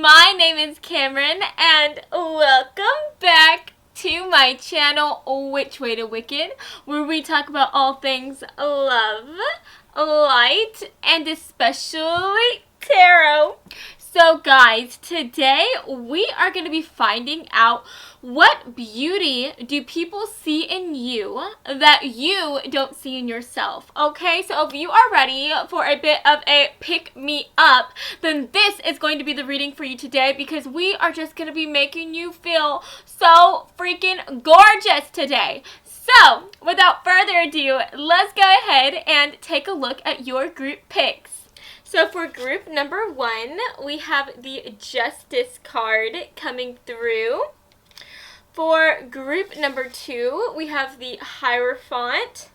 My name is Cameron, and welcome back to my channel, Which Way to Wicked, where we talk about all things love, light, and especially tarot. So guys, today we are going to be finding out what beauty do people see in you that you don't see in yourself. Okay, so if you are ready for a bit of a pick me up, then this is going to be the reading for you today, because we are just going to be making you feel so freaking gorgeous today. So without further ado, let's go ahead and take a look at your group picks. So for group number 1, we have the Justice card coming through. For group number 2, we have the Hierophant.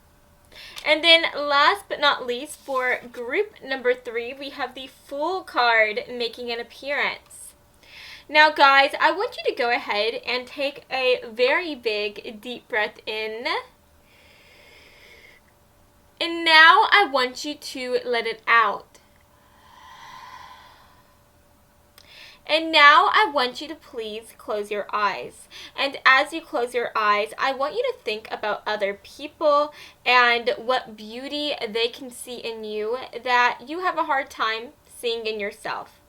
And then last but not least, for group number 3, we have the Fool card making an appearance. Now guys, I want you to go ahead and take a very big deep breath in. And now I want you to let it out. And now I want you to please close your eyes. And as you close your eyes, I want you to think about other people and what beauty they can see in you that you have a hard time seeing in yourself.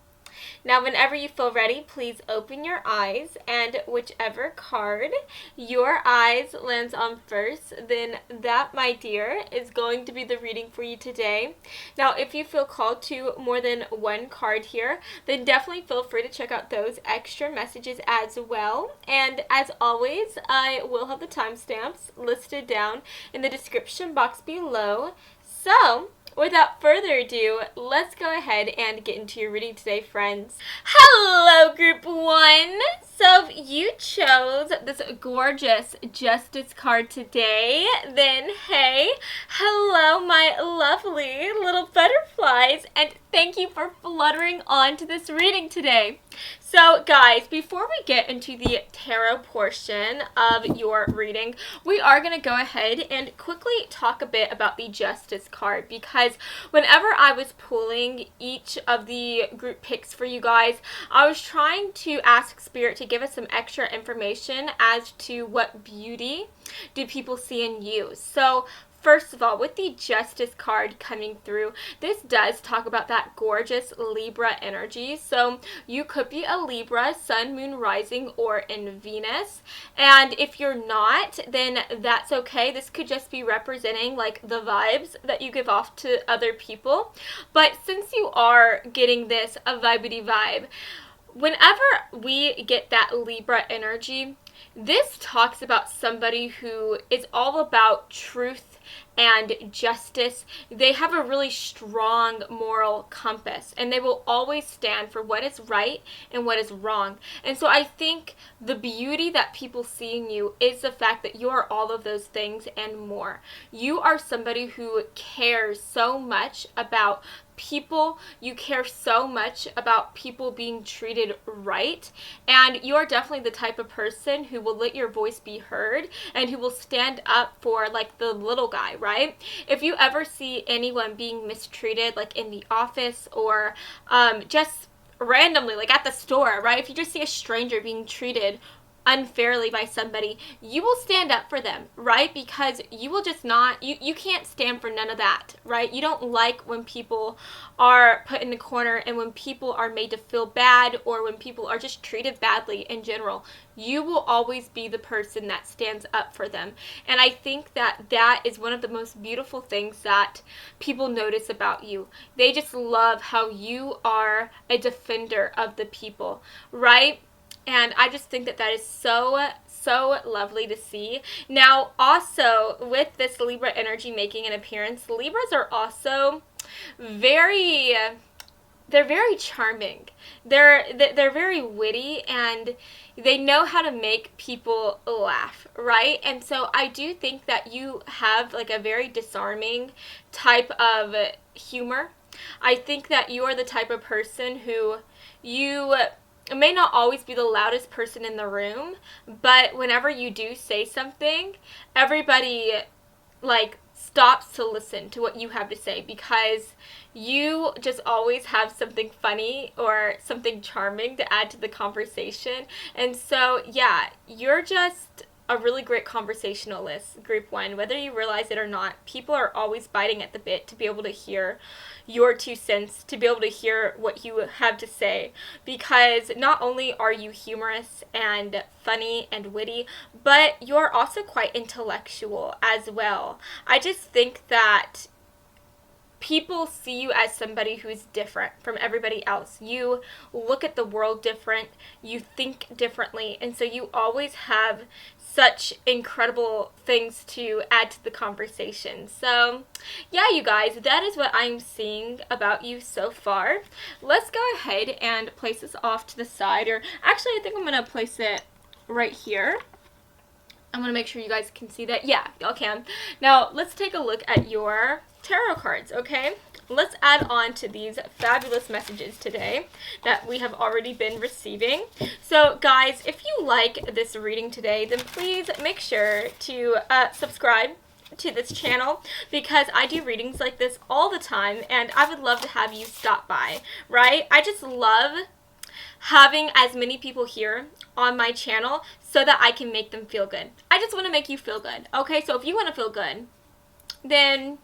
Now, whenever you feel ready, please open your eyes, and whichever card your eyes lands on first, then that, my dear, is going to be the reading for you today. Now, if you feel called to more than one card here, then definitely feel free to check out those extra messages as well. And as always, I will have the timestamps listed down in the description box below. So, without further ado, let's go ahead and get into your reading today, friends. Hello, group 1. So if you chose this gorgeous Justice card today, then hey, hello, my lovely little butterflies, and thank you for fluttering on to this reading today. So guys, before we get into the tarot portion of your reading, we are going to go ahead and quickly talk a bit about the Justice card, because whenever I was pulling each of the group picks for you guys, I was trying to ask Spirit to give us some extra information as to what beauty do people see in you. So first of all, with the Justice card coming through, this does talk about that gorgeous Libra energy. So you could be a Libra, Sun, Moon, Rising, or in Venus. And if you're not, then that's okay. This could just be representing like the vibes that you give off to other people. But since you are getting this a vibey vibe, whenever we get that Libra energy, this talks about somebody who is all about truth and justice. They have a really strong moral compass, and they will always stand for what is right and what is wrong. And so I think the beauty that people see in you is the fact that you are all of those things and more. You are somebody who cares so much about people. You care so much about people being treated right, and you are definitely the type of person who will let your voice be heard and who will stand up for like the little guy, right? If you ever see anyone being mistreated, like in the office or just randomly, like at the store, right? If you just see a stranger being treated unfairly by somebody, you will stand up for them, right? Because you will just not, you can't stand for none of that, right? You don't like when people are put in the corner and when people are made to feel bad or when people are just treated badly in general. You will always be the person that stands up for them. And I think that that is one of the most beautiful things that people notice about you. They just love how you are a defender of the people, right? And I just think that that is so lovely to see. Now, also, with this Libra energy making an appearance, Libras are also they're very charming. They're very witty, and they know how to make people laugh, right? And so I do think that you have like a very disarming type of humor. I think that you are the type of person who you may not always be the loudest person in the room, but whenever you do say something, everybody like stops to listen to what you have to say, because you just always have something funny or something charming to add to the conversation. And so, yeah, you're just a really great conversationalist, group 1. Whether you realize it or not, people are always biting at the bit to be able to hear your 2 cents, to be able to hear what you have to say, because not only are you humorous and funny and witty, but you're also quite intellectual as well. I just think that people see you as somebody who's different from everybody else. You look at the world different, you think differently, and so you always have such incredible things to add to the conversation. So, yeah, you guys, that is what I'm seeing about you so far. Let's go ahead and place this off to the side, or actually I think I'm going to place it right here. I'm going to make sure you guys can see that. Yeah, y'all can. Now, let's take a look at your tarot cards, okay? Let's add on to these fabulous messages today that we have already been receiving. So, guys, if you like this reading today, then please make sure to subscribe to this channel, because I do readings like this all the time, and I would love to have you stop by, right? I just love having as many people here on my channel so that I can make them feel good. I just want to make you feel good, okay? So if you want to feel good, then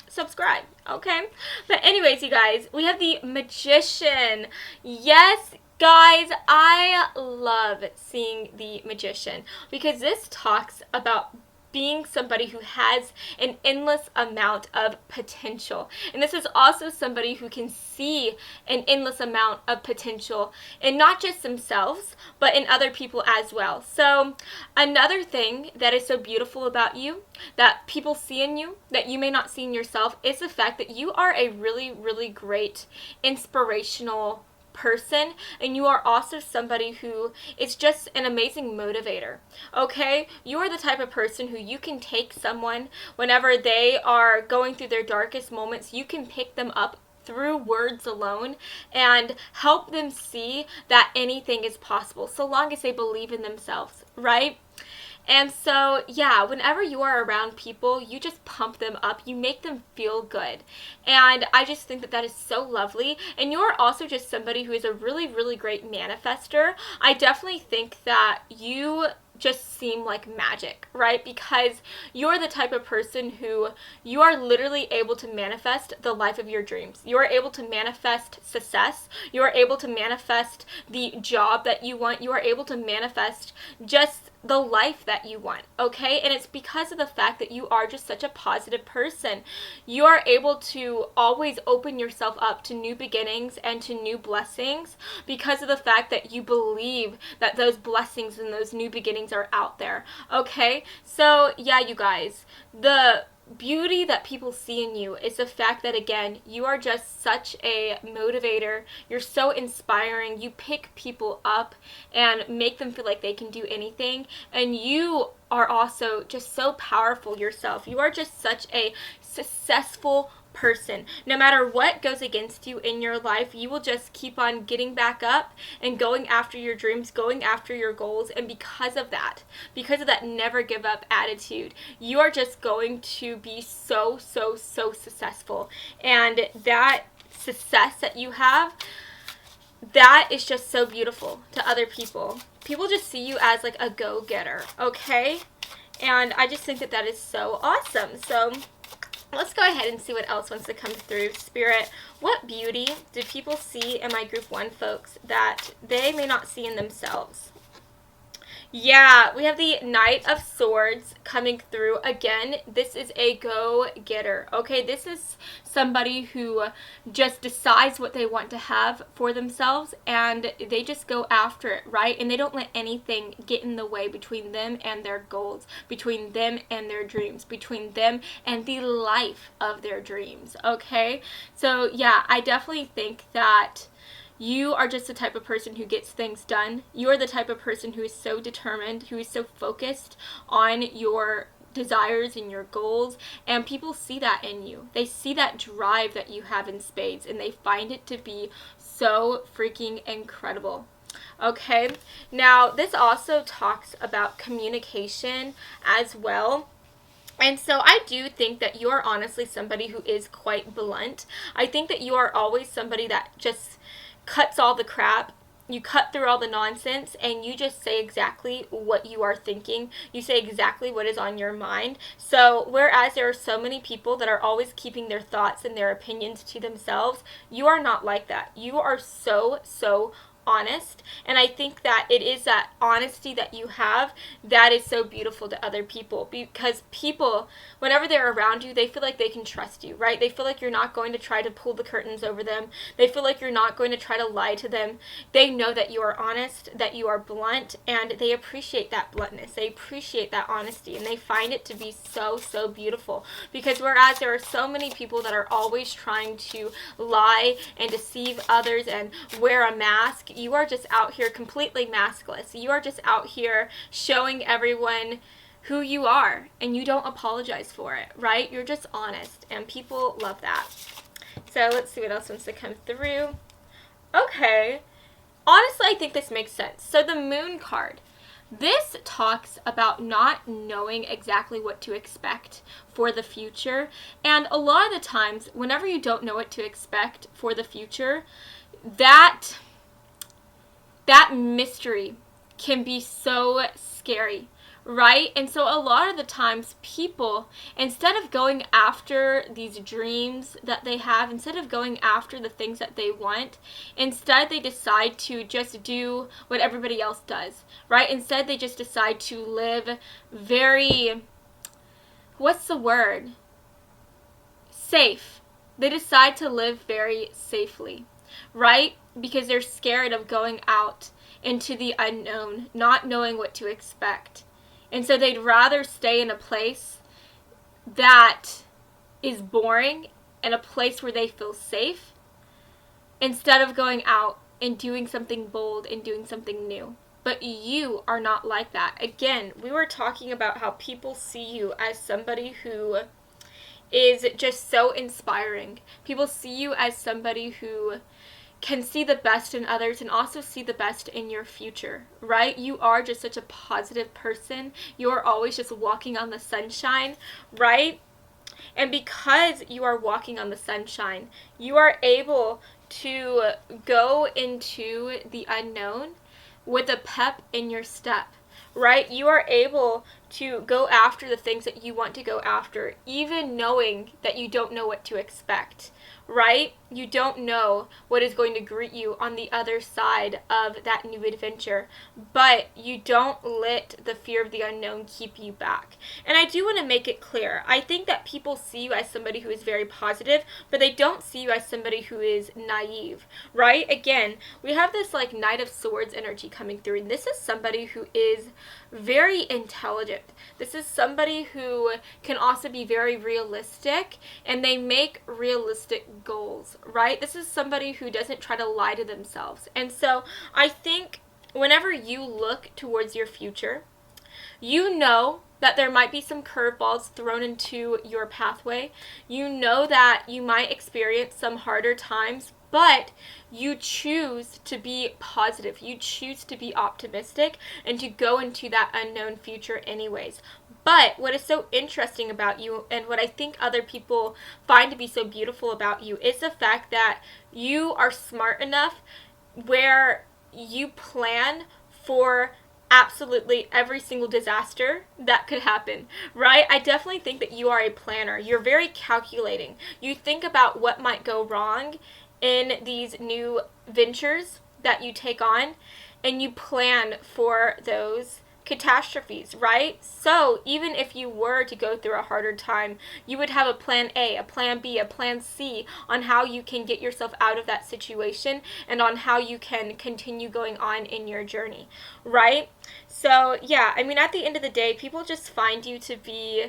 subscribe, okay? But anyways, you guys, we have the Magician. Yes, guys, I love seeing the Magician, because this talks about being somebody who has an endless amount of potential. And this is also somebody who can see an endless amount of potential in not just themselves, but in other people as well. So another thing that is so beautiful about you, that people see in you, that you may not see in yourself, is the fact that you are a really, really great inspirational person, and you are also somebody who is just an amazing motivator, okay? You are the type of person who you can take someone whenever they are going through their darkest moments. You can pick them up through words alone and help them see that anything is possible, so long as they believe in themselves, right? And so, yeah, whenever you are around people, you just pump them up. You make them feel good. And I just think that that is so lovely. And you're also just somebody who is a really, really great manifester. I definitely think that you just seem like magic, right? Because you're the type of person who you are literally able to manifest the life of your dreams. You are able to manifest success. You are able to manifest the job that you want. You are able to manifest just the life that you want, okay? And it's because of the fact that you are just such a positive person. You are able to always open yourself up to new beginnings and to new blessings because of the fact that you believe that those blessings and those new beginnings are out there, okay? So, yeah, you guys, the beauty that people see in you is the fact that, again, you are just such a motivator. You're so inspiring. You pick people up and make them feel like they can do anything. And you are also just so powerful yourself. You are just such a successful person. No matter what goes against you in your life, you will just keep on getting back up and going after your dreams, going after your goals. And because of that never give up attitude, you are just going to be so successful. And that success that you have, that is just so beautiful to other people. People just see you as like a go-getter, okay? And I just think that that is so awesome. So let's go ahead and see what else wants to come through. Spirit, what beauty do people see in my group 1 folks that they may not see in themselves? Yeah, we have the Knight of Swords coming through. Again, this is a go-getter, okay? This is somebody who just decides what they want to have for themselves, and they just go after it, right? And they don't let anything get in the way between them and their goals, between them and their dreams, between them and the life of their dreams, okay? So, yeah, I definitely think that you are just the type of person who gets things done. You are the type of person who is so determined, who is so focused on your desires and your goals, and people see that in you. They see that drive that you have in spades, and they find it to be so freaking incredible. Okay, now this also talks about communication as well. And so I do think that you are honestly somebody who is quite blunt. I think that you are always somebody that just cuts all the crap. You cut through all the nonsense and you just say exactly what you are thinking. You say exactly what is on your mind. So, whereas there are so many people that are always keeping their thoughts and their opinions to themselves, you are not like that. You are so honest, and I think that it is that honesty that you have that is so beautiful to other people, because people, whenever they're around you, they feel like they can trust you, right? They feel like you're not going to try to pull the curtains over them. They feel like you're not going to try to lie to them. They know that you are honest, that you are blunt, and they appreciate that bluntness. They appreciate that honesty, and they find it to be so beautiful, because whereas there are so many people that are always trying to lie and deceive others and wear a mask, you are just out here completely maskless. You are just out here showing everyone who you are, and you don't apologize for it, right? You're just honest, and people love that. So let's see what else wants to come through. Okay. Honestly, I think this makes sense. So the moon card. This talks about not knowing exactly what to expect for the future. And a lot of the times, whenever you don't know what to expect for the future, that mystery can be so scary, right? And so a lot of the times people, instead of going after these dreams that they have, instead of going after the things that they want, instead they decide to just do what everybody else does, right? Instead they just decide to live very, what's the word? Safe. They decide to live very safely, right? Because they're scared of going out into the unknown, not knowing what to expect. And so they'd rather stay in a place that is boring and a place where they feel safe instead of going out and doing something bold and doing something new. But you are not like that. Again, we were talking about how people see you as somebody who is just so inspiring. People see you as somebody who can see the best in others and also see the best in your future, right? You are just such a positive person. You're always just walking on the sunshine, right? And because you are walking on the sunshine, you are able to go into the unknown with a pep in your step, right? You are able to go after the things that you want to go after, even knowing that you don't know what to expect, right? You don't know what is going to greet you on the other side of that new adventure, but you don't let the fear of the unknown keep you back. And I do want to make it clear, I think that people see you as somebody who is very positive, but they don't see you as somebody who is naive, right? Again, we have this like Knight of Swords energy coming through, and this is somebody who is very intelligent. This is somebody who can also be very realistic, and they make realistic goals, right? This is somebody who doesn't try to lie to themselves. And so I think whenever you look towards your future, you know that there might be some curveballs thrown into your pathway. You know that you might experience some harder times, but you choose to be positive. You choose to be optimistic and to go into that unknown future anyways. But what is so interesting about you, and what I think other people find to be so beautiful about you, is the fact that you are smart enough where you plan for absolutely every single disaster that could happen, right? I definitely think that you are a planner. You're very calculating. You think about what might go wrong in these new ventures that you take on, and you plan for those catastrophes, right? So even if you were to go through a harder time, you would have a plan A, a plan B, a plan C on how you can get yourself out of that situation and on how you can continue going on in your journey, right? So yeah, I mean, at the end of the day, people just find you to be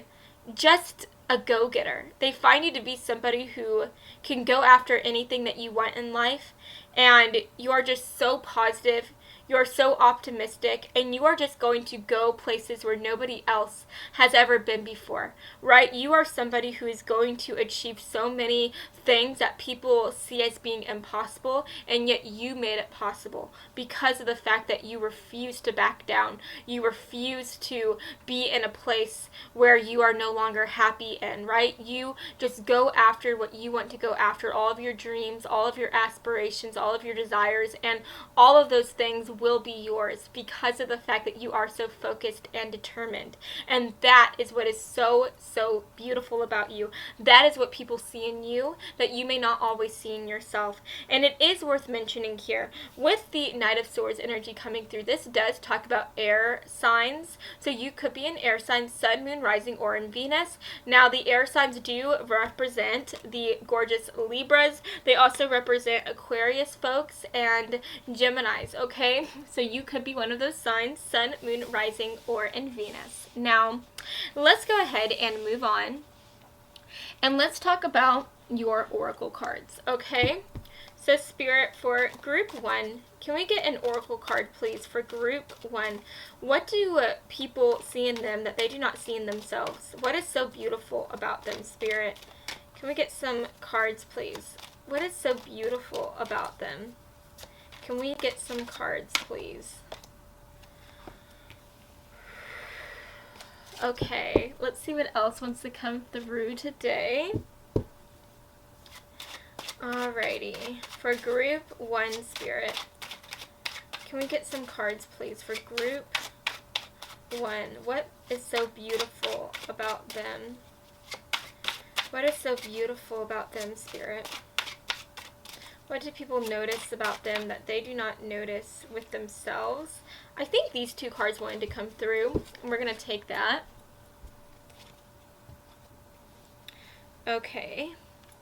just a go-getter. They find you to be somebody who can go after anything that you want in life, and you are just so positive. You're so optimistic, and you are just going to go places where nobody else has ever been before, right? You are somebody who is going to achieve so many things that people see as being impossible, and yet you made it possible because of the fact that you refuse to back down. You refuse to be in a place where you are no longer happy in, right? You just go after what you want to go after, all of your dreams, all of your aspirations, all of your desires, and all of those things will be yours because of the fact that you are so focused and determined. And that is what is so, so beautiful about you. That is what people see in you that you may not always see in yourself. And it is worth mentioning here, with the Knight of Swords energy coming through, this does talk about air signs. So you could be an air sign, sun, moon, rising, or in Venus. Now, the air signs do represent the gorgeous Libras. They also represent Aquarius folks and Geminis, okay? So you could be one of those signs, sun, moon, rising, or in Venus. Now, let's go ahead and move on. And let's talk about your oracle cards, okay? So Spirit, for group 1, can we get an oracle card, please, for group 1? What do people see in them that they do not see in themselves? What is so beautiful about them, Spirit? Can we get some cards, please? What is so beautiful about them? Can we get some cards, please? Okay, let's see what else wants to come through today. Alrighty, for group 1, Spirit, can we get some cards, please, for group 1? What is so beautiful about them? What is so beautiful about them, Spirit? What do people notice about them that they do not notice with themselves? I think these 2 cards wanted to come through, and we're going to take that. Okay.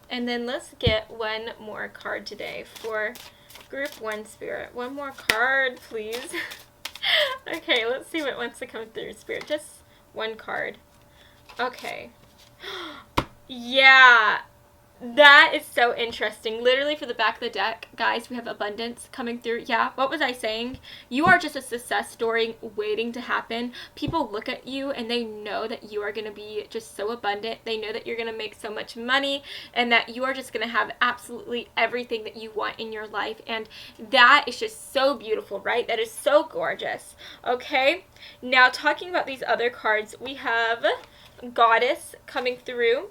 And then let's get one more card today for group 1, Spirit. One more card, please. Okay, let's see what wants to come through, Spirit. Just one card. Okay. Yeah. That is so interesting. Literally, for the back of the deck, guys, we have abundance coming through. Yeah, what was I saying? You are just a success story waiting to happen. People look at you and they know that you are going to be just so abundant. They know that you're going to make so much money and that you are just going to have absolutely everything that you want in your life. And that is just so beautiful, right? That is so gorgeous. Okay, now talking about these other cards, we have Goddess coming through.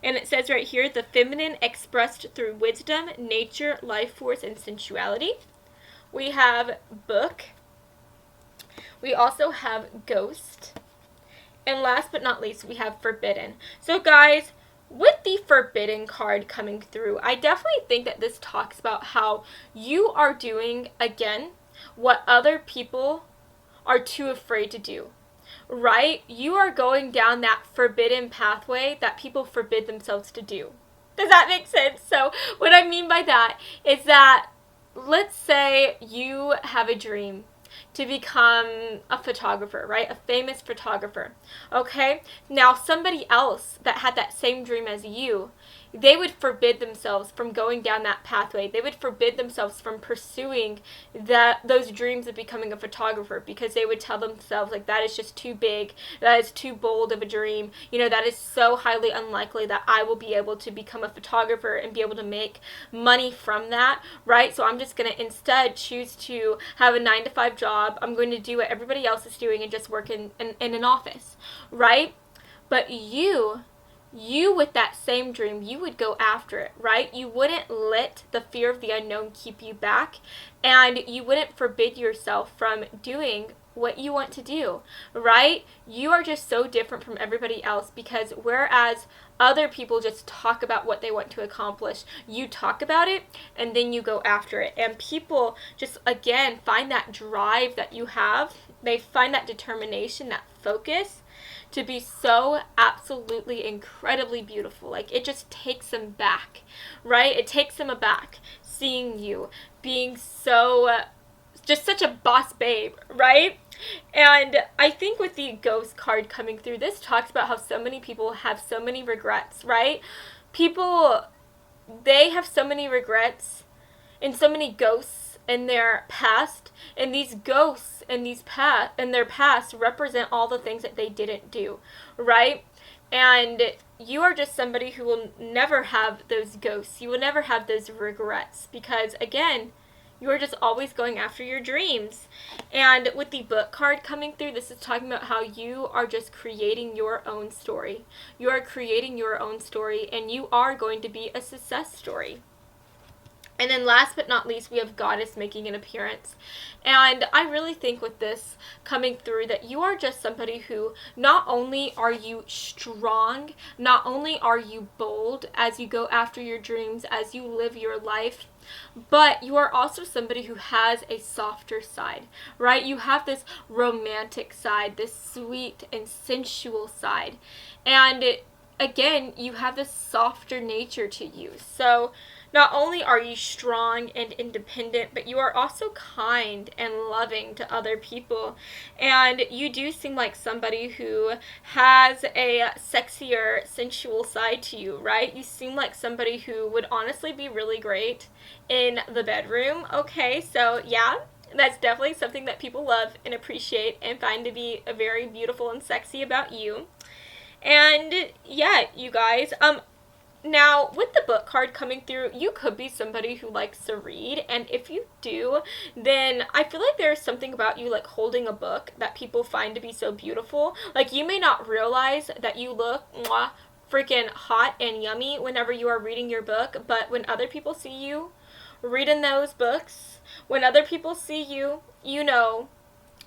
And it says right here, the feminine expressed through wisdom, nature, life force, and sensuality. We have Book. We also have Ghost. And last but not least, we have Forbidden. So guys, with the Forbidden card coming through, I definitely think that this talks about how you are doing, again, what other people are too afraid to do. Right? You are going down that forbidden pathway that people forbid themselves to do. Does that make sense? So what I mean by that is that, let's say you have a dream to become a photographer, right? A famous photographer. Okay? Now somebody else that had that same dream as you, they would forbid themselves from going down that pathway. They would forbid themselves from pursuing those dreams of becoming a photographer, because they would tell themselves, like, that is just too big, that is too bold of a dream, you know, that is so highly unlikely that I will be able to become a photographer and be able to make money from that, right? So I'm just going to instead choose to have a 9-to-5 job. I'm going to do what everybody else is doing and just work in an office, right? But you with that same dream, you would go after it, right? You wouldn't let the fear of the unknown keep you back, and you wouldn't forbid yourself from doing what you want to do, right? You are just so different from everybody else, because whereas other people just talk about what they want to accomplish, you talk about it and then you go after it. And people just, again, find that drive that you have. They find that determination, that focus, to be so absolutely incredibly beautiful. Like, it just takes them back, right? It takes them aback seeing you being so, just such a boss babe, right? And I think with the Ghost card coming through, this talks about how so many people have so many regrets, right? People, they have so many regrets and so many ghosts in their past, and these ghosts in their past represent all the things that they didn't do, right? And you are just somebody who will never have those ghosts. You will never have those regrets because, again, you are just always going after your dreams. And with the book card coming through, this is talking about how you are just creating your own story. You are creating your own story, and you are going to be a success story. And then last but not least, we have Goddess making an appearance. And I really think with this coming through that you are just somebody who not only are you strong, not only are you bold as you go after your dreams, as you live your life, but you are also somebody who has a softer side, right? You have this romantic side, this sweet and sensual side. And again, you have this softer nature to you. So not only are you strong and independent, but you are also kind and loving to other people. And you do seem like somebody who has a sexier, sensual side to you, right? You seem like somebody who would honestly be really great in the bedroom. Okay, so yeah, that's definitely something that people love and appreciate and find to be very beautiful and sexy about you. And yeah, you guys, now, with the book card coming through, you could be somebody who likes to read, and if you do, then I feel like there's something about you like holding a book that people find to be so beautiful. Like, you may not realize that you look freaking hot and yummy whenever you are reading your book, but when other people see you reading those books, when other people see you, you know,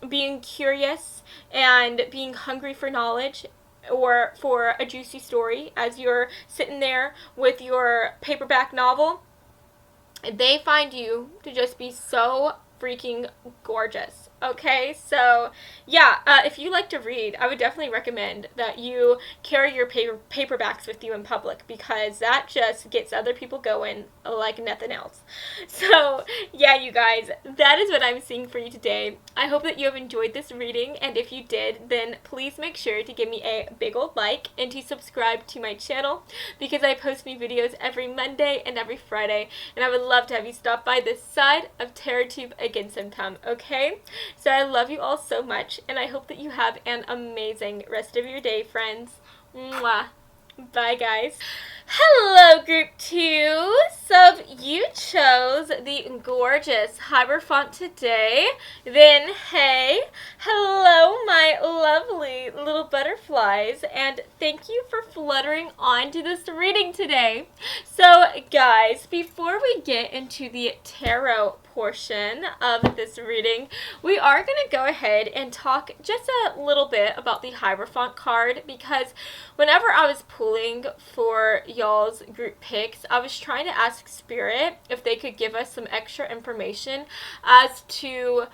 being curious and being hungry for knowledge, or for a juicy story as you're sitting there with your paperback novel, they find you to just be so freaking gorgeous. Okay, so yeah, if you like to read, I would definitely recommend that you carry your paperbacks with you in public because that just gets other people going like nothing else. So yeah, you guys, that is what I'm seeing for you today. I hope that you have enjoyed this reading, and if you did, then please make sure to give me a big old like and to subscribe to my channel because I post new videos every Monday and every Friday, and I would love to have you stop by this side of TerraTube again sometime, okay? So I love you all so much, and I hope that you have an amazing rest of your day, friends. Mwah. Bye, guys. Hello, Group 2. So if you chose the gorgeous Hierophant today, then hey, hello, my lovely little butterflies, and thank you for fluttering onto this reading today. So, guys, before we get into the tarot portion of this reading, we are going to go ahead and talk just a little bit about the Hierophant card because whenever I was pulling for y'all's group picks, I was trying to ask Spirit if they could give us some extra information as to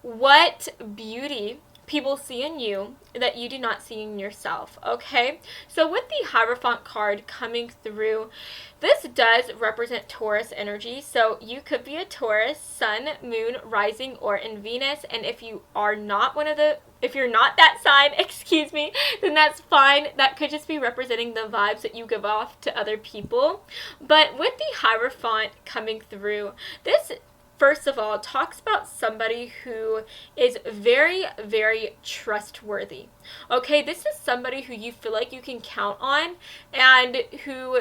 what beauty people see in you that you do not see in yourself, okay? So with the Hierophant card coming through, this does represent Taurus energy, so you could be a Taurus, Sun, Moon, Rising, or in Venus, and if you are not if you're not that sign, excuse me, then that's fine. That could just be representing the vibes that you give off to other people. But with the Hierophant coming through, this first of all talks about somebody who is very, very trustworthy. Okay, this is somebody who you feel like you can count on and who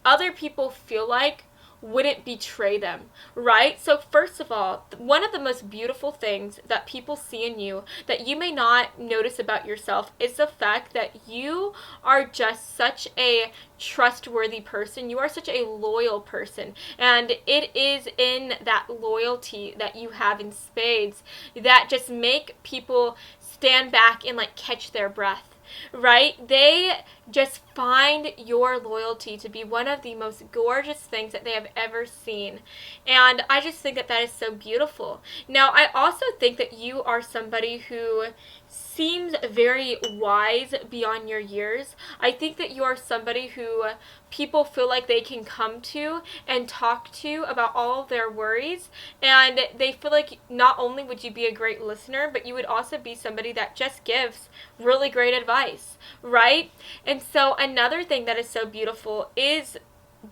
other people feel like wouldn't betray them, right? So first of all, one of the most beautiful things that people see in you that you may not notice about yourself is the fact that you are just such a trustworthy person. You are such a loyal person, and it is in that loyalty that you have in spades that just make people stand back and like catch their breath. Right? They just find your loyalty to be one of the most gorgeous things that they have ever seen. And I just think that that is so beautiful. Now, I also think that you are somebody who seems very wise beyond your years. I think that you are somebody who people feel like they can come to and talk to about all of their worries, and they feel like not only would you be a great listener, but you would also be somebody that just gives really great advice, right? And so another thing that is so beautiful is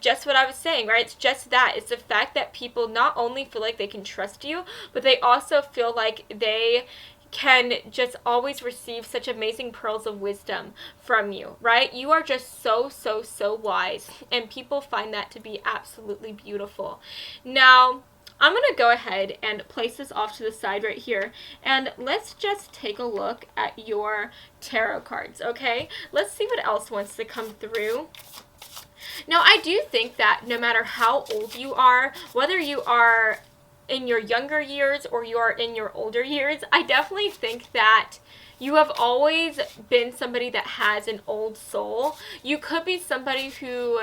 just what I was saying, right? It's just that. It's the fact that people not only feel like they can trust you, but they also feel like they can just always receive such amazing pearls of wisdom from you, right? You are just so, so, so wise, and people find that to be absolutely beautiful. Now, I'm going to go ahead and place this off to the side right here, and let's just take a look at your tarot cards, okay? Let's see what else wants to come through. Now, I do think that no matter how old you are, whether you are in your younger years or you are in your older years, I definitely think that you have always been somebody that has an old soul. You could be somebody who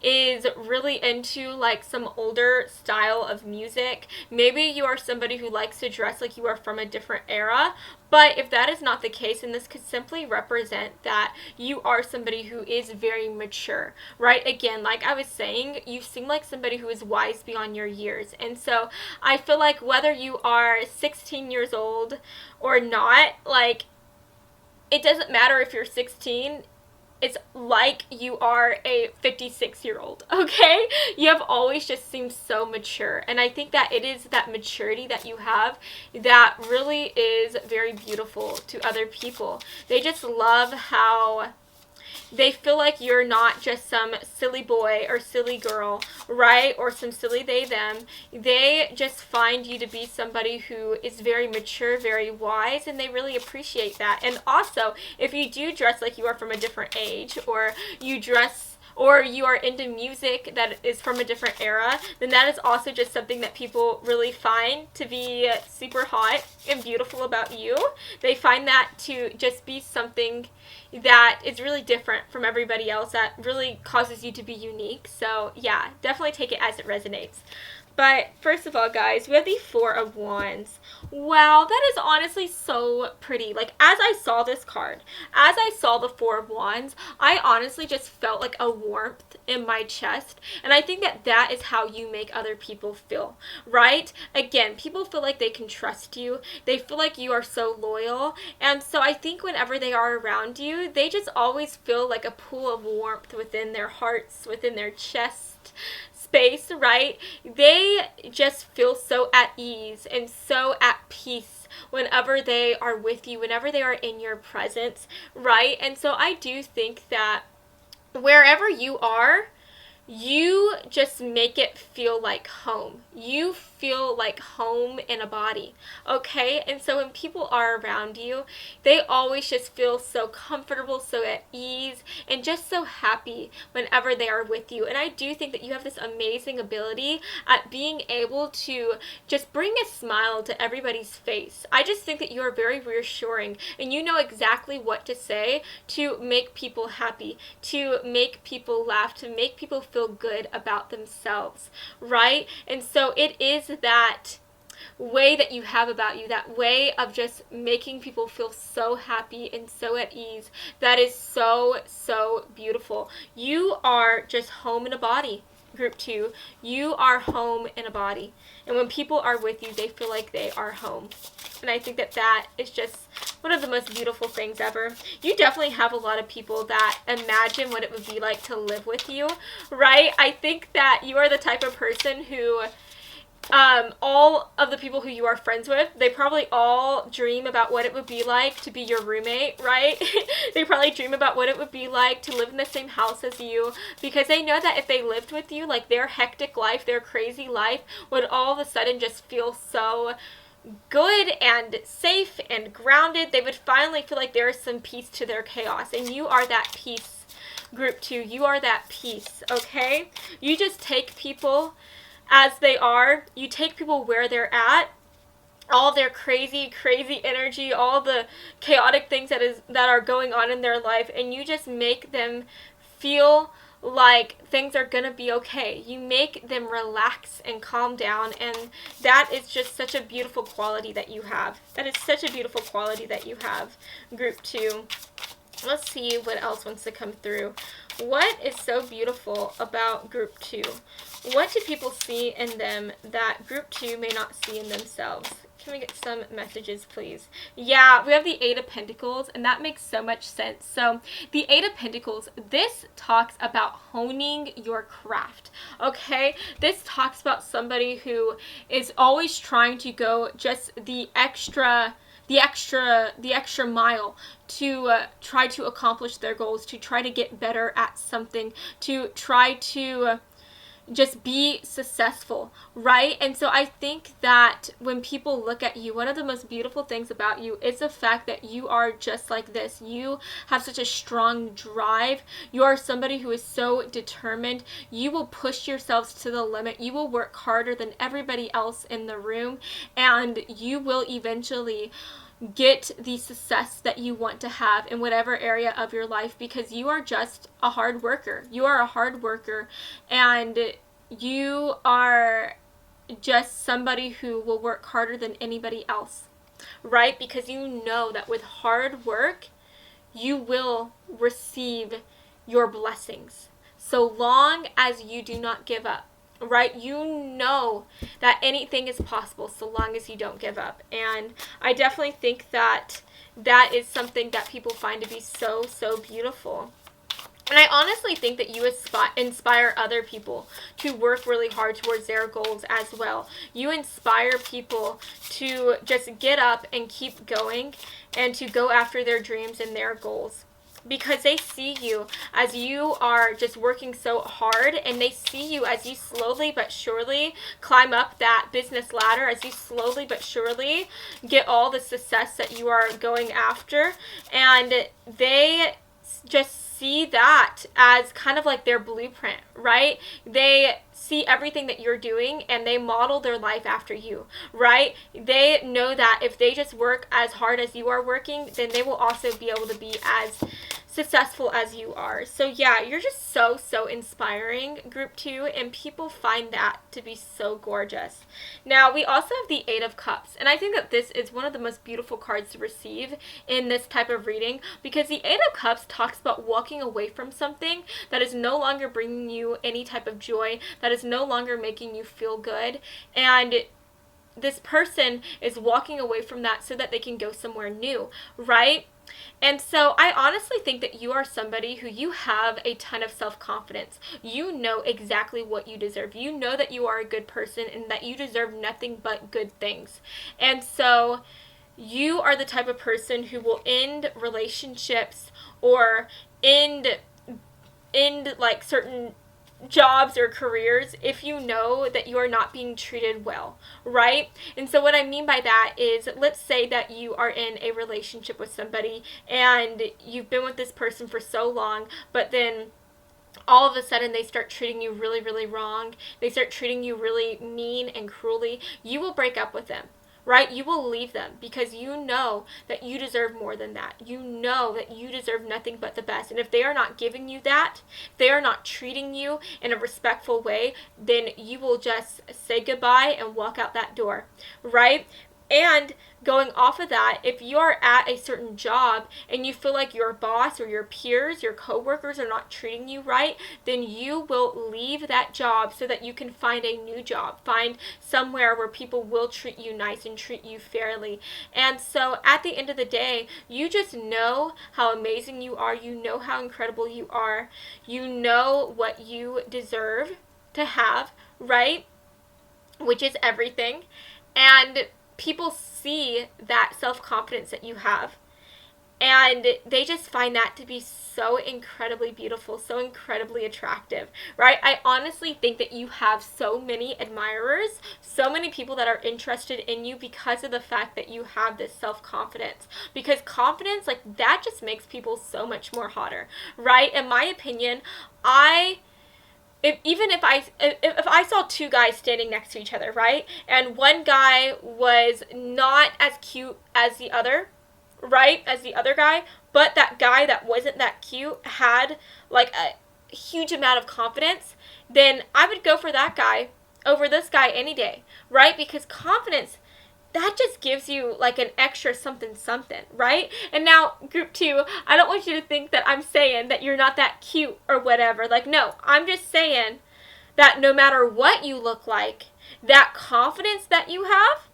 is really into like some older style of music. Maybe you are somebody who likes to dress like you are from a different era. But if that is not the case, then this could simply represent that you are somebody who is very mature, right? Again, like I was saying, you seem like somebody who is wise beyond your years. And so I feel like whether you are 16 years old or not, like, it doesn't matter if you're 16. It's like you are a 56-year-old, okay? You have always just seemed so mature. And I think that it is that maturity that you have that really is very beautiful to other people. They just love how they feel like you're not just some silly boy or silly girl, right? Or some silly they, them. They just find you to be somebody who is very mature, very wise, and they really appreciate that. And also, if you do dress like you are from a different age, or you dress or you are into music that is from a different era, then that is also just something that people really find to be super hot and beautiful about you. They find that to just be something that is really different from everybody else, that really causes you to be unique. So yeah, definitely take it as it resonates. But first of all, guys, we have the Four of Wands. Wow, that is honestly so pretty. Like, as I saw this card, as I saw the Four of Wands, I honestly just felt like a warmth in my chest. And I think that that is how you make other people feel, right? Again, people feel like they can trust you. They feel like you are so loyal. And so I think whenever they are around you, they just always feel like a pool of warmth within their hearts, within their chest space, right? They just feel so at ease and so at peace whenever they are with you, whenever they are in your presence, right? And so I do think that wherever you are, you just make it feel like home. You feel like home in a body, okay? And so when people are around you, they always just feel so comfortable, so at ease, and just so happy whenever they are with you. And I do think that you have this amazing ability at being able to just bring a smile to everybody's face. I just think that you are very reassuring, and you know exactly what to say to make people happy, to make people laugh, to make people feel good about themselves, right? And so it is that way that you have about you, that way of just making people feel so happy and so at ease, that is so, so beautiful. You are just home in a body. Group 2, you are home in a body. And when people are with you, they feel like they are home. And I think that that is just one of the most beautiful things ever. You definitely have a lot of people that imagine what it would be like to live with you, right? I think that you are the type of person who all of the people who you are friends with, they probably all dream about what it would be like to be your roommate, right? They probably dream about what it would be like to live in the same house as you, because they know that if they lived with you, like their hectic life, their crazy life would all of a sudden just feel so good and safe and grounded. They would finally feel like there is some peace to their chaos, and you are that peace. Group 2, you are that peace, okay? You just take people as they are. You take people where they're at, all their crazy energy, all the chaotic things that are going on in their life, and you just make them feel like things are gonna be okay. You make them relax and calm down, and that is just such a beautiful quality that you have. That is such a beautiful quality that you have, Group 2. Let's see what else wants to come through. What is so beautiful about Group 2? What do people see in them that Group 2 may not see in themselves? Can we get some messages, please? Yeah, we have the Eight of Pentacles, and that makes so much sense. So the Eight of Pentacles, this talks about honing your craft, okay? This talks about somebody who is always trying to go just the extra mile to try to accomplish their goals, to try to get better at something, to try to just be successful, right? And so I think that when people look at you, one of the most beautiful things about you is the fact that you are just like this. You have such a strong drive. You are somebody who is so determined. You will push yourselves to the limit. You will work harder than everybody else in the room, and you will eventually get the success that you want to have in whatever area of your life, because you are just a hard worker. You are a hard worker, and you are just somebody who will work harder than anybody else, right? Because you know that with hard work, you will receive your blessings, so long as you do not give up. Right? You know that anything is possible so long as you don't give up. And I definitely think that that is something that people find to be so, so beautiful. And I honestly think that you inspire other people to work really hard towards their goals as well. You inspire people to just get up and keep going and to go after their dreams and their goals, because they see you as you are just working so hard, and they see you as you slowly but surely climb up that business ladder, as you slowly but surely get all the success that you are going after, and they just see that as kind of like their blueprint, right? They see everything that you're doing and they model their life after you, right? They know that if they just work as hard as you are working, then they will also be able to be as successful as you are. So yeah, you're just so, so inspiring, group 2, and people find that to be so gorgeous. Now, we also have the Eight of Cups, and I think that this is one of the most beautiful cards to receive in this type of reading, because the Eight of Cups talks about walking away from something that is no longer bringing you any type of joy, that is no longer making you feel good, and this person is walking away from that so that they can go somewhere new, right? And so I honestly think that you are somebody who you have a ton of self-confidence. You know exactly what you deserve. You know that you are a good person and that you deserve nothing but good things. And so you are the type of person who will end relationships or end like certain jobs or careers if you know that you are not being treated well, right? And so what I mean by that is, let's say that you are in a relationship with somebody and you've been with this person for so long, but then all of a sudden they start treating you really, really wrong. They start treating you really mean and cruelly. You will break up with them, right? You will leave them because you know that you deserve more than that. You know that you deserve nothing but the best. And if they are not giving you that, if they are not treating you in a respectful way, then you will just say goodbye and walk out that door, right? And going off of that, if you are at a certain job and you feel like your boss or your peers, your coworkers are not treating you right, then you will leave that job so that you can find a new job. Find somewhere where people will treat you nice and treat you fairly. And so at the end of the day, you just know how amazing you are. You know how incredible you are. You know what you deserve to have, right? Which is everything. And people see that self-confidence that you have, and they just find that to be so incredibly beautiful, so incredibly attractive, right? I honestly think that you have so many admirers, so many people that are interested in you because of the fact that you have this self-confidence. Because confidence, like, that just makes people so much more hotter, right? In my opinion, if I saw two guys standing next to each other, right, and one guy was not as cute as the other, right, as the other guy, but that guy that wasn't that cute had like a huge amount of confidence, then I would go for that guy over this guy any day, right? Because confidence, that just gives you like an extra something, right? And now, group 2, I don't want you to think that I'm saying that you're not that cute or whatever. Like, no, I'm just saying that no matter what you look like, that confidence that you have,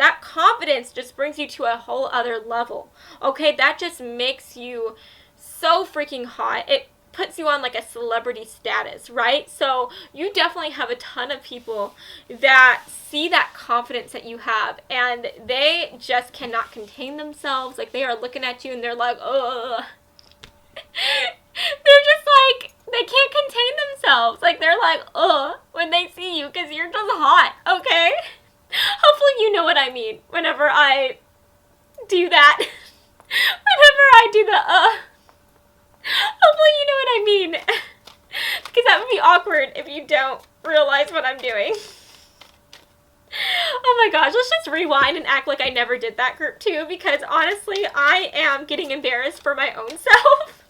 that confidence just brings you to a whole other level. Okay, that just makes you so freaking hot. It puts you on like a celebrity status, right? So you definitely have a ton of people that see that confidence that you have, and they just cannot contain themselves. Like, they are looking at you and they're like, ugh. They're just like, they can't contain themselves. Like, they're like, ugh, when they see you, because you're just hot, okay? Hopefully you know what I mean whenever I do that. Whenever I do the, hopefully you know what I mean. Because that would be awkward if you don't realize what I'm doing. Oh my gosh, let's just rewind and act like I never did that group 2, because honestly, I am getting embarrassed for my own self.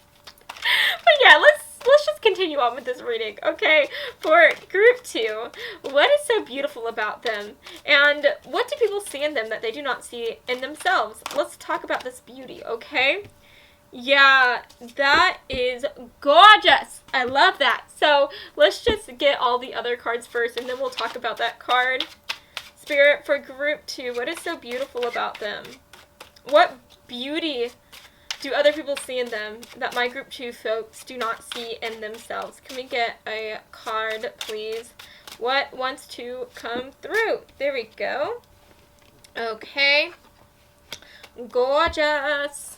But yeah, let's just continue on with this reading, okay? For group 2, what is so beautiful about them? And what do people see in them that they do not see in themselves? Let's talk about this beauty, okay? Yeah, that is gorgeous. I love that. So let's just get all the other cards first, and then we'll talk about that card. Spirit, for group 2, what is so beautiful about them? What beauty do other people see in them that my group 2 folks do not see in themselves? Can we get a card, please? What wants to come through? There we go. Okay. Gorgeous.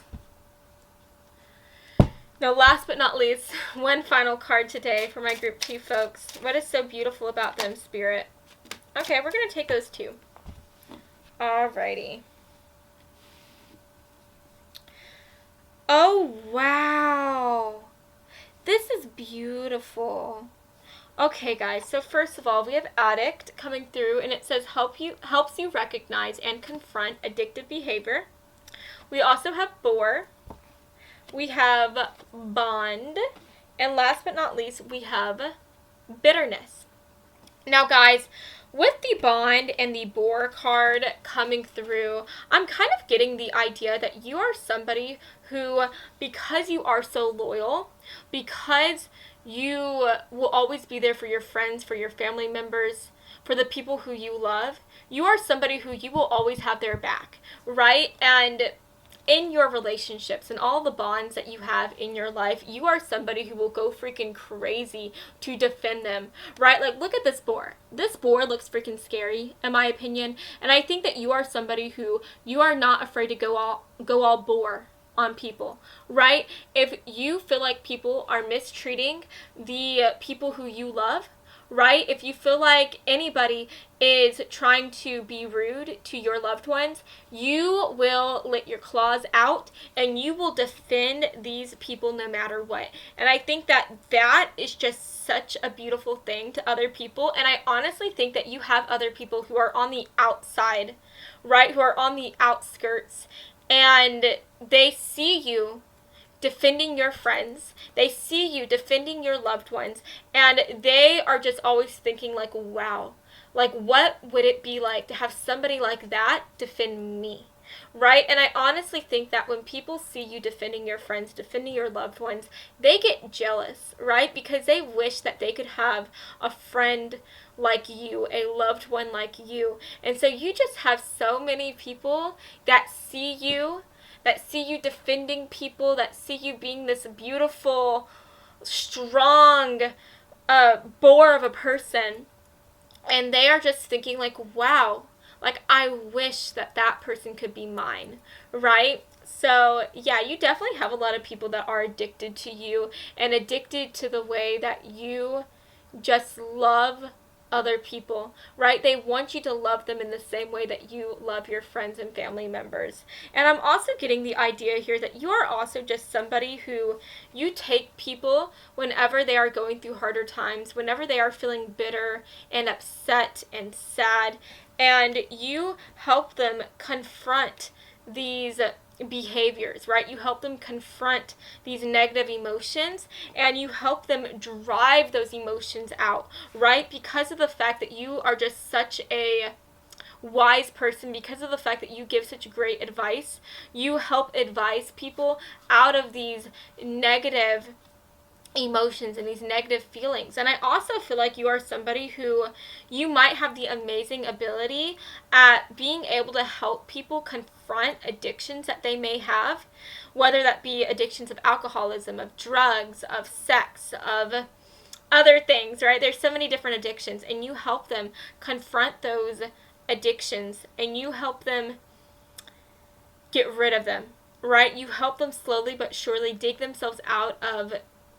Now, last but not least, one final card today for my group 2 folks. What is so beautiful about them, Spirit? Okay, we're going to take those 2. Alrighty. Oh, wow. This is beautiful. Okay, guys, so first of all, we have Addict coming through, and it says helps you recognize and confront addictive behavior. We also have Bore. We have Bond. And last but not least, we have Bitterness. Now, guys, with the Bond and the Bore card coming through, I'm kind of getting the idea that you are somebody who, because you are so loyal, because you will always be there for your friends, for your family members, for the people who you love, you are somebody who you will always have their back, right? And in your relationships and all the bonds that you have in your life, you are somebody who will go freaking crazy to defend them, right? Like, look at this boar. This boar looks freaking scary, in my opinion, and I think that you are somebody who, you are not afraid to go all boar on people, right? If you feel like people are mistreating the people who you love, right? If you feel like anybody is trying to be rude to your loved ones, you will let your claws out and you will defend these people no matter what. And I think that that is just such a beautiful thing to other people. And I honestly think that you have other people who are on the outside, right? Who are on the outskirts, and they see you defending your friends, they see you defending your loved ones, and they are just always thinking like, wow, like, what would it be like to have somebody like that defend me, right? And I honestly think that when people see you defending your friends, defending your loved ones, they get jealous, right? Because they wish that they could have a friend like you, a loved one like you. And so you just have so many people that see you defending people, that see you being this beautiful, strong boar of a person, and they are just thinking like, wow, like, I wish that that person could be mine, right? So yeah, you definitely have a lot of people that are addicted to you and addicted to the way that you just love other people, right? They want you to love them in the same way that you love your friends and family members. And I'm also getting the idea here that you are also just somebody who, you take people whenever they are going through harder times, whenever they are feeling bitter and upset and sad, and you help them confront these behaviors, right? You help them confront these negative emotions, and you help them drive those emotions out, right? Because of the fact that you are just such a wise person, because of the fact that you give such great advice, you help advise people out of these negative emotions and these negative feelings. And I also feel like you are somebody who you might have the amazing ability at being able to help people confront addictions that they may have, whether that be addictions of alcoholism, of drugs, of sex, of other things, right? There's so many different addictions, and you help them confront those addictions, and you help them get rid of them, right? You help them slowly but surely dig themselves out of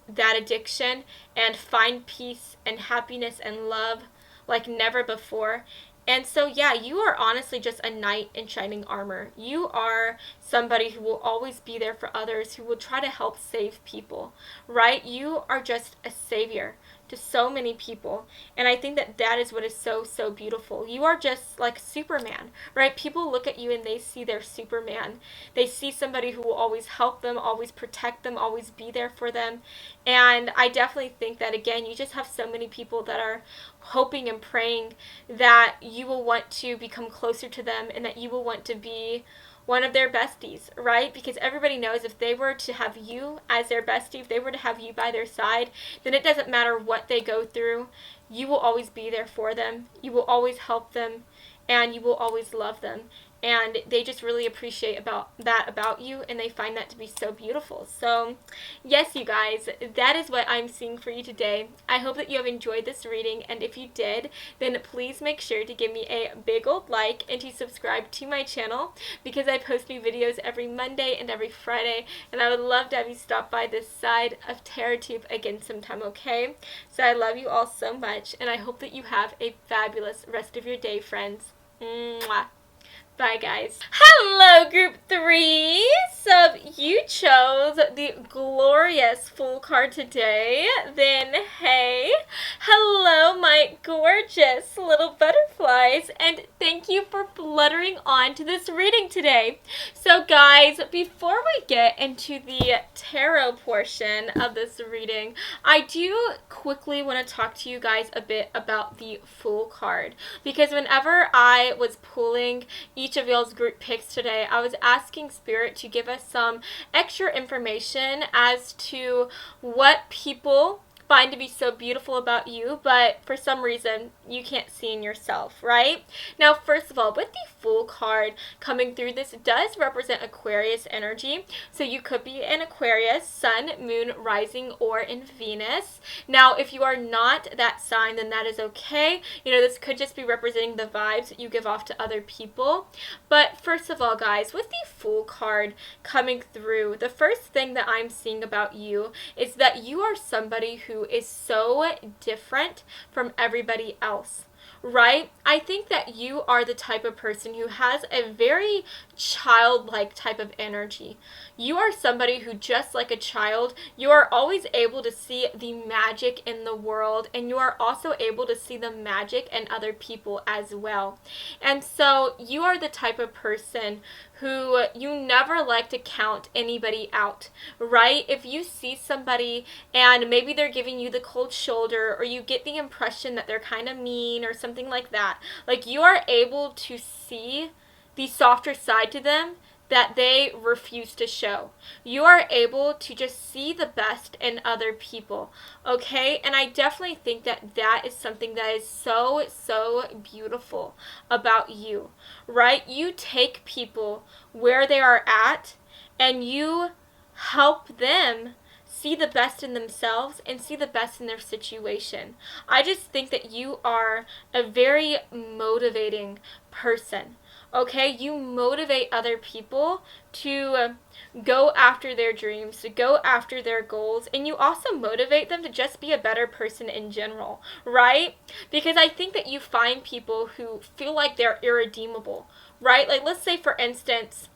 that addiction and find peace and happiness and love like never before. And so, yeah, you are honestly just a knight in shining armor. You are somebody who will always be there for others, who will try to help save people, right? You are just a savior to so many people. And I think that that is what is so, so beautiful. You are just like Superman, right? People look at you and they see their Superman. They see somebody who will always help them, always protect them, always be there for them. And I definitely think that, again, you just have so many people that are hoping and praying that you will want to become closer to them and that you will want to be one of their besties, right? Because everybody knows if they were to have you as their bestie, if they were to have you by their side, then it doesn't matter what they go through. You will always be there for them. You will always help them, and you will always love them. And they just really appreciate about you, and they find that to be so beautiful. So, yes, you guys, that is what I'm seeing for you today. I hope that you have enjoyed this reading, and if you did, then please make sure to give me a big old like and to subscribe to my channel, because I post new videos every Monday and every Friday, and I would love to have you stop by this side of TerraTube again sometime, okay? So I love you all so much, and I hope that you have a fabulous rest of your day, friends. Mwah. Bye, guys. Hello, Group 3. So, if you chose the glorious Fool card today, then hey, hello, my gorgeous little butterflies, and thank you for fluttering on to this reading today. So, guys, before we get into the tarot portion of this reading, I do quickly want to talk to you guys a bit about the Fool card, because whenever I was pulling each of y'all's group picks today, I was asking Spirit to give us some extra information as to what people find to be so beautiful about you, but for some reason you can't see in yourself, right? Now, first of all, with the Fool card coming through, this does represent Aquarius energy. So you could be an Aquarius, Sun, Moon, Rising, or in Venus. Now, if you are not that sign, then that is okay. You know, this could just be representing the vibes that you give off to other people. But first of all, guys, with the Fool card coming through, the first thing that I'm seeing about you is that you are somebody who is so different from everybody else, right? I think that you are the type of person who has a very childlike type of energy. You are somebody who, just like a child, you are always able to see the magic in the world, and you are also able to see the magic in other people as well. And so you are the type of person who you never like to count anybody out, right? If you see somebody and maybe they're giving you the cold shoulder, or you get the impression that they're kind of mean or something like that, like, you are able to see the softer side to them that they refuse to show. You are able to just see the best in other people, okay? And I definitely think that that is something that is so, so beautiful about you, right? You take people where they are at, and you help them see the best in themselves and see the best in their situation. I just think that you are a very motivating person. Okay, you motivate other people to go after their dreams, to go after their goals, and you also motivate them to just be a better person in general, right? Because I think that you find people who feel like they're irredeemable, right? Like, let's say, for instance,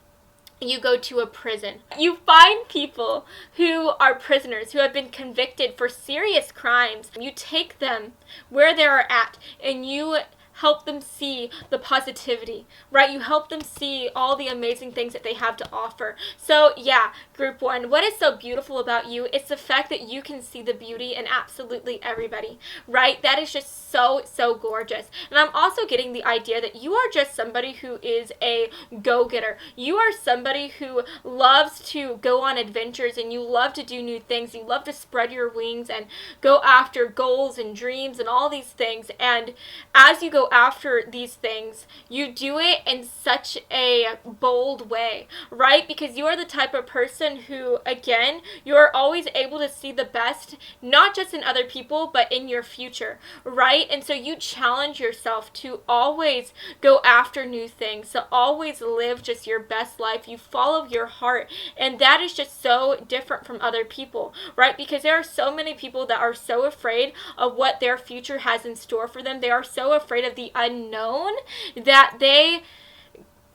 you go to a prison. You find people who are prisoners, who have been convicted for serious crimes. You take them where they are at, and you help them see the positivity, right? You help them see all the amazing things that they have to offer. So yeah, group one, what is so beautiful about you is the fact that you can see the beauty in absolutely everybody, right? That is just so, so gorgeous. And I'm also getting the idea that you are just somebody who is a go-getter. You are somebody who loves to go on adventures, and you love to do new things. You love to spread your wings and go after goals and dreams and all these things. And as you go after these things, you do it in such a bold way, right? Because you are the type of person who, again, you are always able to see the best, not just in other people, but in your future, right? And so you challenge yourself to always go after new things, to always live just your best life. You follow your heart, and that is just so different from other people, right? Because there are so many people that are so afraid of what their future has in store for them. They are so afraid of the unknown that they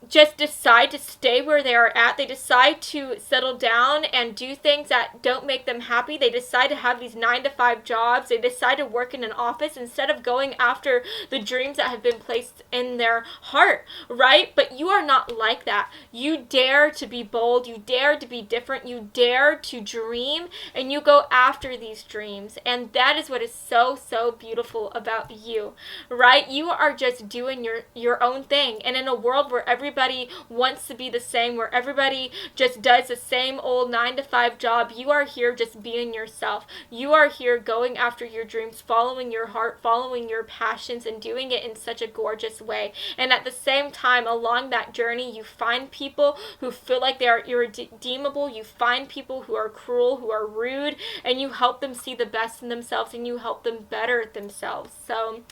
just decide to stay where they are at. They decide to settle down and do things that don't make them happy. They decide to have these 9-to-5 jobs. They decide to work in an office instead of going after the dreams that have been placed in their heart, right? But you are not like that. You dare to be bold. You dare to be different. You dare to dream, and you go after these dreams. And that is what is so, so beautiful about you, right? You are just doing your own thing. And in a world where everybody wants to be the same, where everybody just does the same old 9-to-5 job, you are here just being yourself. You are here going after your dreams, following your heart, following your passions, and doing it in such a gorgeous way. And at the same time, along that journey, you find people who feel like they are irredeemable. You find people who are cruel, who are rude, and you help them see the best in themselves, and you help them better themselves. So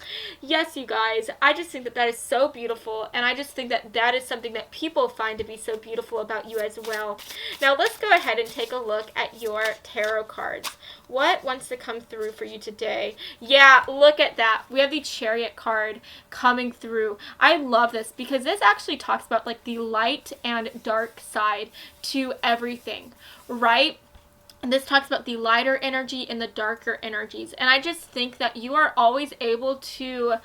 yes, you guys, I just think that that is so beautiful, and I just think that that is something that people find to be so beautiful about you as well. Now let's go ahead and take a look at your tarot cards. What wants to come through for you today? Yeah, look at that. We have the Chariot card coming through. I love this because this actually talks about like the light and dark side to everything, right? And this talks about the lighter energy and the darker energies. And I just think that you are always able to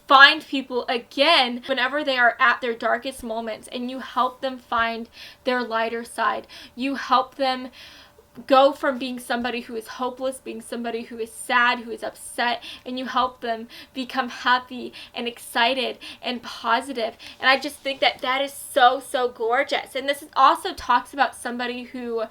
find people again whenever they are at their darkest moments, and you help them find their lighter side. You help them go from being somebody who is hopeless, being somebody who is sad, who is upset, and you help them become happy and excited and positive. And I just think that that is so, so gorgeous. And this also talks about somebody who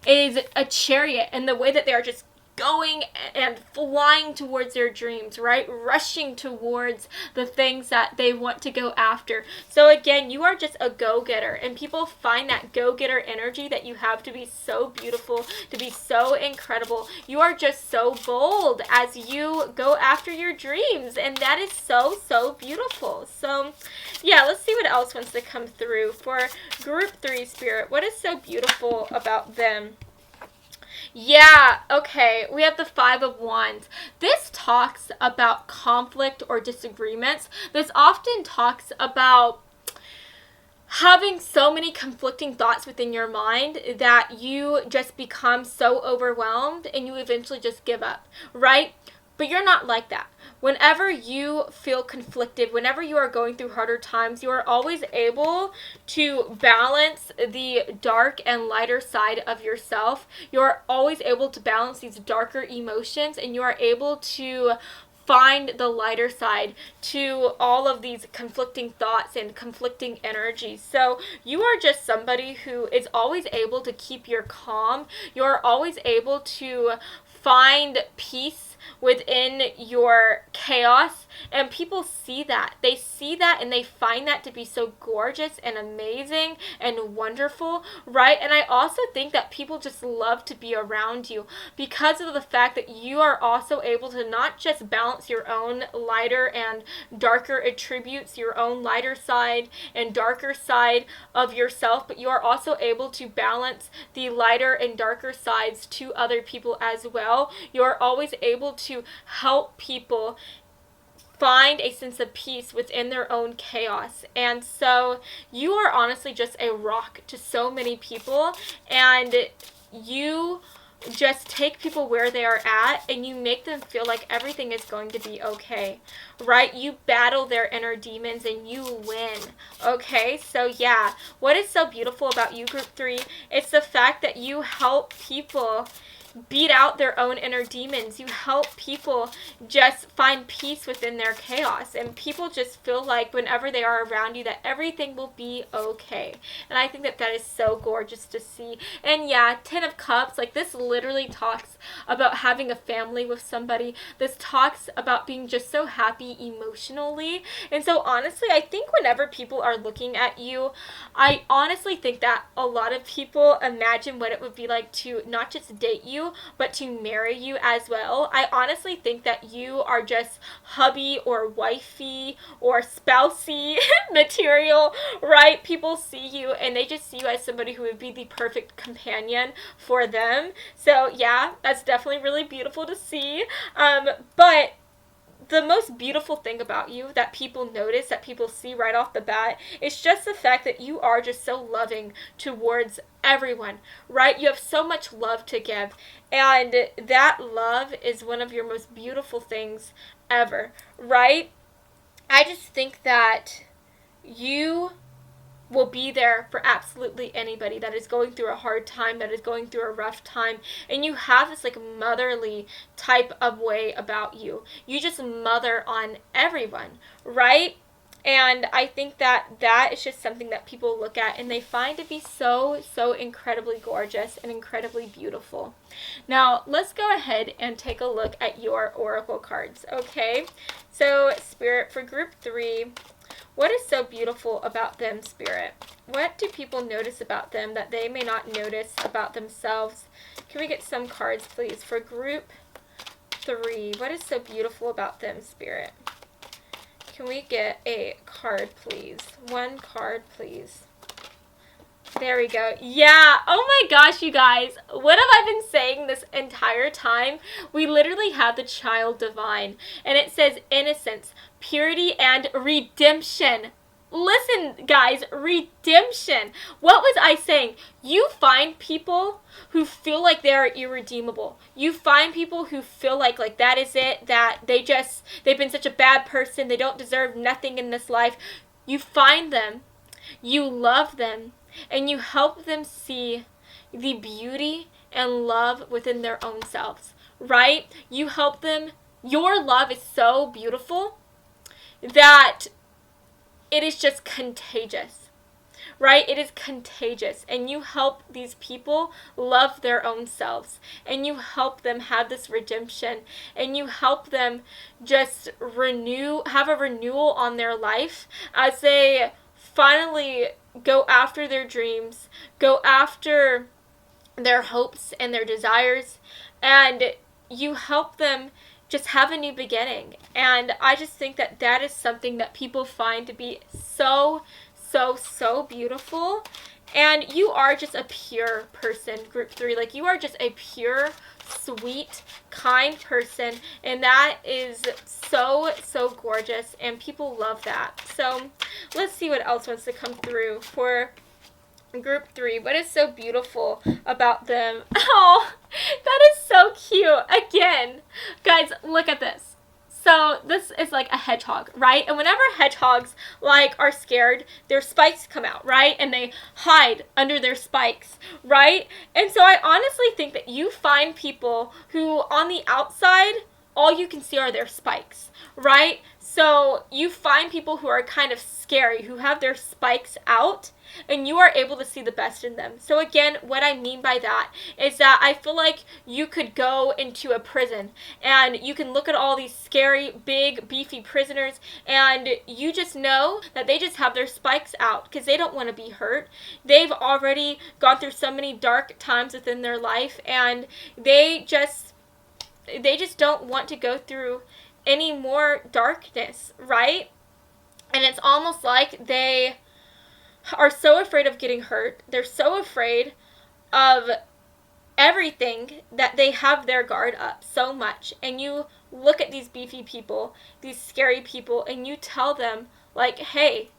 is a chariot, and the way that they are just going and flying towards their dreams, right? Rushing towards the things that they want to go after. So again, you are just a go-getter, and people find that go-getter energy that you have to be so beautiful, to be so incredible. You are just so bold as you go after your dreams, and that is so, so beautiful. So yeah, let's see what else wants to come through for group 3 spirit. What is so beautiful about them? Yeah, okay, we have the 5 of Wands. This talks about conflict or disagreements. This often talks about having so many conflicting thoughts within your mind that you just become so overwhelmed and you eventually just give up, right? But you're not like that. Whenever you feel conflicted, whenever you are going through harder times, you are always able to balance the dark and lighter side of yourself. You are always able to balance these darker emotions, and you are able to find the lighter side to all of these conflicting thoughts and conflicting energies. So you are just somebody who is always able to keep your calm. You're always able to find peace within your chaos, and people see that. They see that, and they find that to be so gorgeous and amazing and wonderful, right? And I also think that people just love to be around you because of the fact that you are also able to not just balance your own lighter and darker attributes, your own lighter side and darker side of yourself, but you are also able to balance the lighter and darker sides to other people as well. You're always able to help people find a sense of peace within their own chaos. And so you are honestly just a rock to so many people, and you just take people where they are at and you make them feel like everything is going to be okay, right? You battle their inner demons and you win, okay? So yeah, what is so beautiful about you, group 3, it's the fact that you help people beat out their own inner demons. You help people just find peace within their chaos, and people just feel like whenever they are around you that everything will be okay. And I think that that is so gorgeous to see. And yeah, 10 of Cups, like this literally talks about having a family with somebody. This talks about being just so happy emotionally. And so honestly, I think whenever people are looking at you, I honestly think that a lot of people imagine what it would be like to not just date you, but to marry you as well. I honestly think that you are just hubby or wifey or spousey material, right? People see you and they just see you as somebody who would be the perfect companion for them. So yeah, that's definitely really beautiful to see. But the most beautiful thing about you that people notice, that people see right off the bat, is just the fact that you are just so loving towards everyone, right? You have so much love to give, and that love is one of your most beautiful things ever, right? I just think that you will be there for absolutely anybody that is going through a hard time, that is going through a rough time, and you have this like motherly type of way about you. You just mother on everyone, right? And I think that that is just something that people look at and they find to be so, so incredibly gorgeous and incredibly beautiful. Now, let's go ahead and take a look at your oracle cards, okay? So, Spirit, for group 3, what is so beautiful about them, Spirit? What do people notice about them that they may not notice about themselves? Can we get some cards, please, for group 3? What is so beautiful about them, Spirit? Can we get a card, please? One card, please. There we go. Yeah. Oh my gosh, you guys. What have I been saying this entire time? We literally have the child divine. And it says innocence, purity, and redemption. Listen, guys, redemption. What was I saying? You find people who feel like they're irredeemable. You find people who feel like that is it, that they've been such a bad person, they don't deserve nothing in this life. You find them, you love them, and you help them see the beauty and love within their own selves, right? You help them. Your love is so beautiful that it is just contagious, right? It is contagious, and you help these people love their own selves, and you help them have this redemption, and you help them just have a renewal on their life as they finally go after their dreams, go after their hopes and their desires, and you help them just have a new beginning. And I just think that that is something that people find to be so, so, so beautiful. And you are just a pure person, group 3. Like, you are just a pure, sweet, kind person, and that is so, so gorgeous, and people love that. So let's see what else wants to come through for group 3. What is so beautiful about them? Oh, that is so cute. Again, guys, look at this. So this is like a hedgehog, right? And whenever hedgehogs are scared, their spikes come out, right? And they hide under their spikes, right? And so I honestly think that you find people who on the outside, all you can see are their spikes, right? So you find people who are kind of scary, who have their spikes out, and you are able to see the best in them. So again, what I mean by that is that I feel like you could go into a prison and you can look at all these scary, big, beefy prisoners, and you just know that they just have their spikes out because they don't want to be hurt. They've already gone through so many dark times within their life, and they just don't want to go through any more darkness, right? And it's almost like they are so afraid of getting hurt. They're so afraid of everything that they have their guard up so much. And you look at these beefy people, these scary people, and you tell them, like, hey,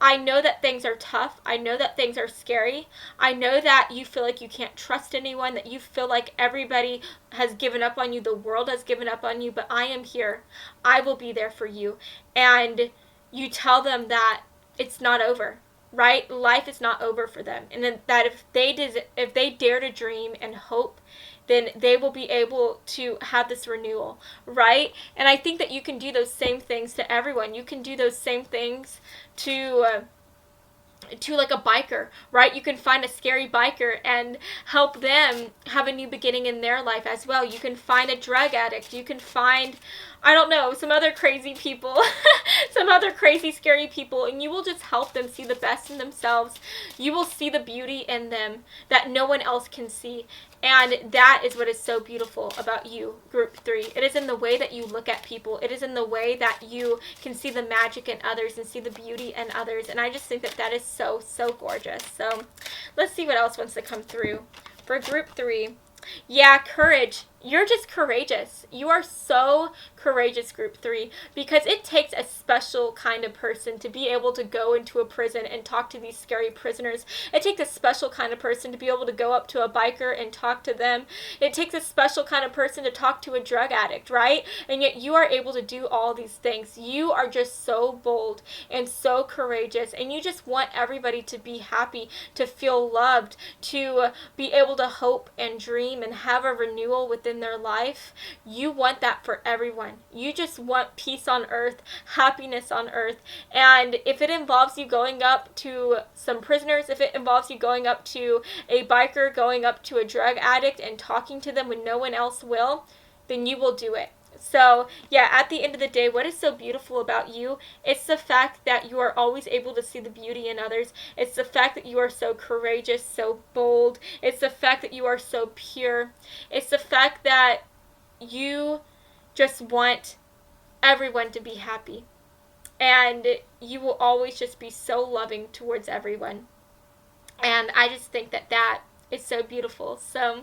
I know that things are tough. I know that things are scary. I know that you feel like you can't trust anyone, that you feel like everybody has given up on you, the world has given up on you, but I am here. I will be there for you. And you tell them that it's not over, right? Life is not over for them. And then that if they dare to dream and hope, then they will be able to have this renewal, right? And I think that you can do those same things to everyone. You can do those same things to like a biker, right? You can find a scary biker and help them have a new beginning in their life as well. You can find a drug addict. You can find, I don't know, some other crazy people, some other crazy, scary people, and you will just help them see the best in themselves. You will see the beauty in them that no one else can see. And that is what is so beautiful about you, Group 3. It is in the way that you look at people. It is in the way that you can see the magic in others and see the beauty in others. And I just think that that is so, so gorgeous. So let's see what else wants to come through. For Group 3, yeah, courage. You're just courageous. You are so courageous, Group 3, because it takes a special kind of person to be able to go into a prison and talk to these scary prisoners. It takes a special kind of person to be able to go up to a biker and talk to them. It takes a special kind of person to talk to a drug addict, right? And yet you are able to do all these things. You are just so bold and so courageous, and you just want everybody to be happy, to feel loved, to be able to hope and dream and have a renewal within their life. You want that for everyone. You just want peace on earth, happiness on earth. And if it involves you going up to some prisoners, if it involves you going up to a biker, going up to a drug addict and talking to them when no one else will, then you will do it. So, yeah, at the end of the day, what is so beautiful about you? It's the fact that you are always able to see the beauty in others. It's the fact that you are so courageous, so bold. It's the fact that you are so pure. It's the fact that you just want everyone to be happy. And you will always just be so loving towards everyone. And I just think that that is so beautiful. So,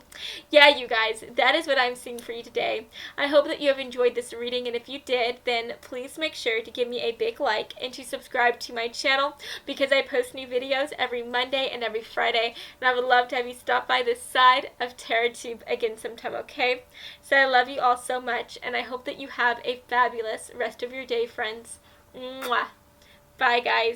yeah, you guys, that is what I'm seeing for you today. I hope that you have enjoyed this reading, and if you did, then please make sure to give me a big like and to subscribe to my channel, because I post new videos every Monday and every Friday, and I would love to have you stop by this side of TerraTube again sometime, okay? So I love you all so much, and I hope that you have a fabulous rest of your day, friends. Mwah. Bye, guys.